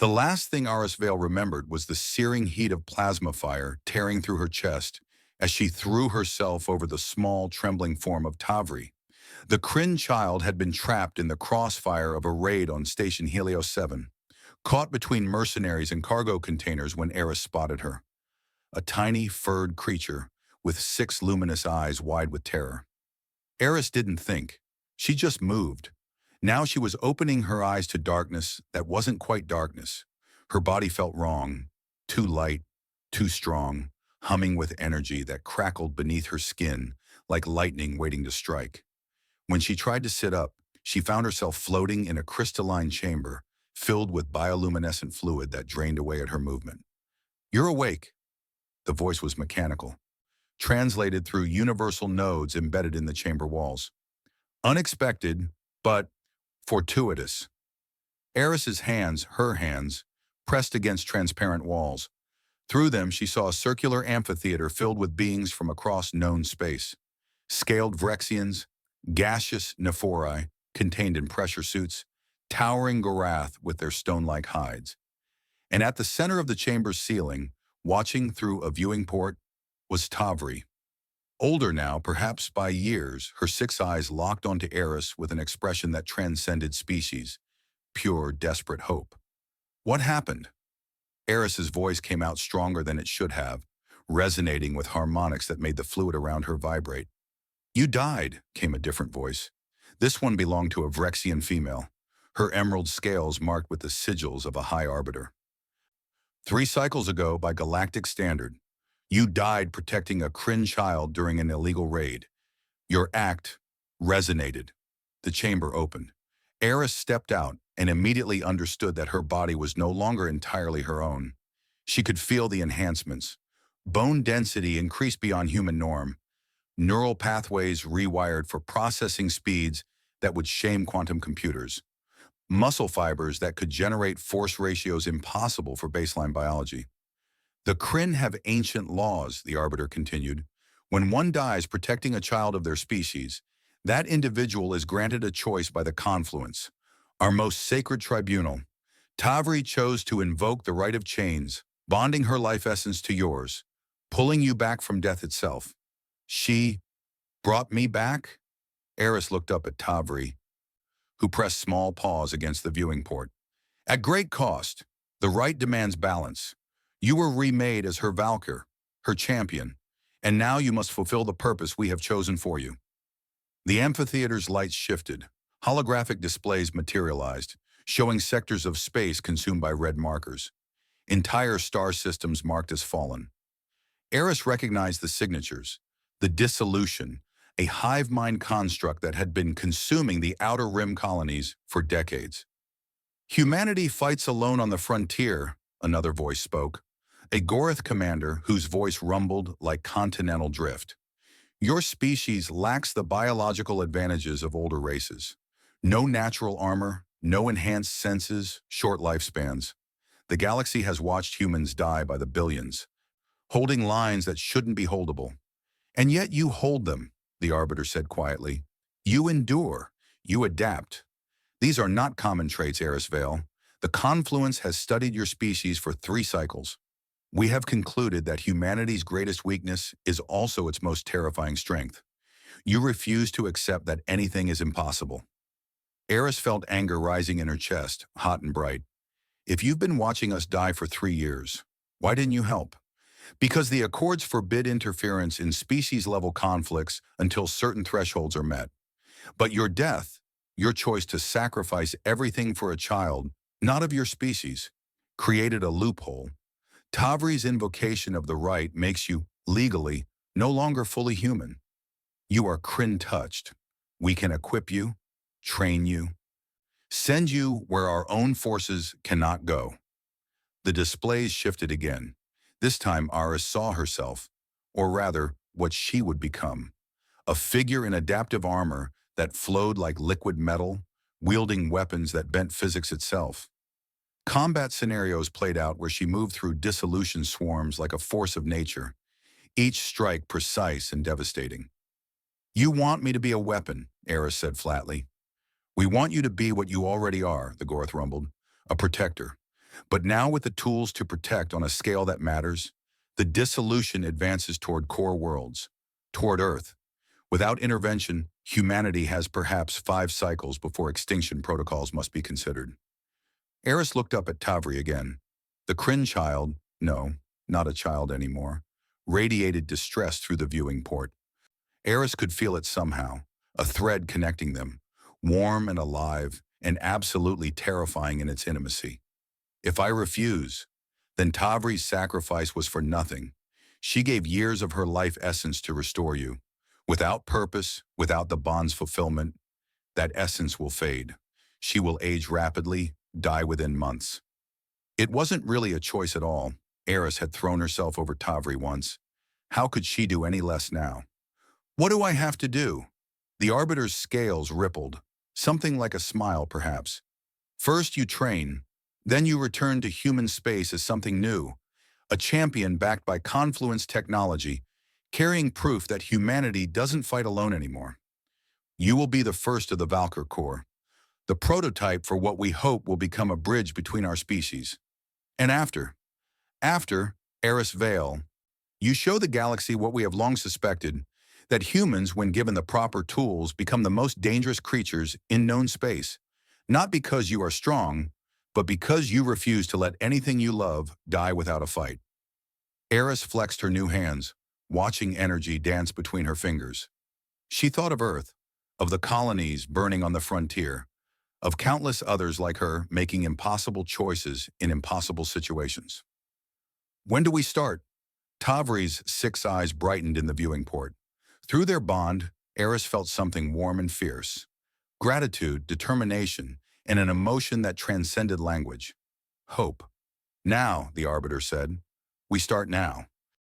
The last thing Aris Vale remembered was the searing heat of plasma fire tearing through her chest as she threw herself over the small, trembling form of Tavri. The Kryn child had been trapped in the crossfire of a raid on Station Helios 7, caught between mercenaries and cargo containers when Eris spotted her. A tiny, furred creature with 6 luminous eyes wide with terror. Eris didn't think. She just moved. Now she was opening her eyes to darkness that wasn't quite darkness. Her body felt wrong, too light, too strong, humming with energy that crackled beneath her skin like lightning waiting to strike. When she tried to sit up, she found herself floating in a crystalline chamber filled with bioluminescent fluid that drained away at her movement. "You're awake." The voice was mechanical, translated through universal nodes embedded in the chamber walls. Unexpected, but fortuitous. Eris's hands, her hands, pressed against transparent walls. Through them, she saw a circular amphitheater filled with beings from across known space. Scaled Vrexians, gaseous Nephori, contained in pressure suits, towering Gorath with their stone-like hides. And at the center of the chamber's ceiling, watching through a viewing port, was Tavri. Older now, perhaps by years, her 6 eyes locked onto Eris with an expression that transcended species, pure, desperate hope. "What happened?" Eris's voice came out stronger than it should have, resonating with harmonics that made the fluid around her vibrate. "You died," came a different voice. This one belonged to a Vrexian female, her emerald scales marked with the sigils of a high arbiter. "3 cycles ago, by galactic standard, you died protecting a Kryn child during an illegal raid. Your act resonated." The chamber opened. Eris stepped out and immediately understood that her body was no longer entirely her own. She could feel the enhancements. Bone density increased beyond human norm. Neural pathways rewired for processing speeds that would shame quantum computers. Muscle fibers that could generate force ratios impossible for baseline biology. "The Kryn have ancient laws," the Arbiter continued. "When one dies protecting a child of their species, that individual is granted a choice by the Confluence, our most sacred tribunal. Tavri chose to invoke the right of chains, bonding her life essence to yours, pulling you back from death itself. She brought me back?" Eris looked up at Tavri, who pressed small paws against the viewing port. "At great cost, the right demands balance. You were remade as her Valkyr, her champion, and now you must fulfill the purpose we have chosen for you." The amphitheater's lights shifted. Holographic displays materialized, showing sectors of space consumed by red markers. Entire star systems marked as fallen. Eris recognized the signatures, the dissolution, a hive mind construct that had been consuming the outer rim colonies for decades. "Humanity fights alone on the frontier," another voice spoke, a Gorath commander whose voice rumbled like continental drift. "Your species lacks the biological advantages of older races. No natural armor, no enhanced senses, short lifespans. The galaxy has watched humans die by the billions, holding lines that shouldn't be holdable. And yet you hold them," the Arbiter said quietly. "You endure, you adapt. These are not common traits, Eris Vale. The Confluence has studied your species for 3 cycles. We have concluded that humanity's greatest weakness is also its most terrifying strength. You refuse to accept that anything is impossible." Eris felt anger rising in her chest, hot and bright. "If you've been watching us die for 3 years, why didn't you help? Because the Accords forbid interference in species-level conflicts until certain thresholds are met. But your death, your choice to sacrifice everything for a child, not of your species, created a loophole. Tavri's invocation of the right makes you, legally, no longer fully human. You are Kryn-touched. We can equip you, train you, send you where our own forces cannot go." The displays shifted again. This time Aris saw herself, or rather, what she would become. A figure in adaptive armor that flowed like liquid metal, wielding weapons that bent physics itself. Combat scenarios played out where she moved through dissolution swarms like a force of nature, each strike precise and devastating. "You want me to be a weapon," Eris said flatly. "We want you to be what you already are," the Gorath rumbled, "a protector. But now with the tools to protect on a scale that matters, the dissolution advances toward core worlds, toward Earth. Without intervention, humanity has perhaps 5 cycles before extinction protocols must be considered. Eris looked up at Tavri again. The Kryn child, no, not a child anymore, radiated distress through the viewing port. Eris could feel it somehow, a thread connecting them, warm and alive, and absolutely terrifying in its intimacy. If I refuse, then Tavri's sacrifice was for nothing. She gave years of her life essence to restore you. Without purpose, without the bond's fulfillment, that essence will fade. She will age rapidly, die within months. It wasn't really a choice at all. Eris had thrown herself over Tavri once. How could she do any less now? What do I have to do? The Arbiter's scales rippled, something like a smile perhaps. First you train, then you return to human space as something new, a champion backed by Confluence technology, carrying proof that humanity doesn't fight alone anymore. You will be the first of the Valkyr Corps, the prototype for what we hope will become a bridge between our species. And after Eris Vale, you show the galaxy what we have long suspected, that humans, when given the proper tools, become the most dangerous creatures in known space, not because you are strong, but because you refuse to let anything you love die without a fight. Eris flexed her new hands, watching energy dance between her fingers. She thought of Earth, of the colonies burning on the frontier, of countless others like her making impossible choices in impossible situations. When do we start? Tavri's 6 eyes brightened in the viewing port. Through their bond, Eris felt something warm and fierce. Gratitude, determination, and an emotion that transcended language. Hope. Now, the Arbiter said, we start now.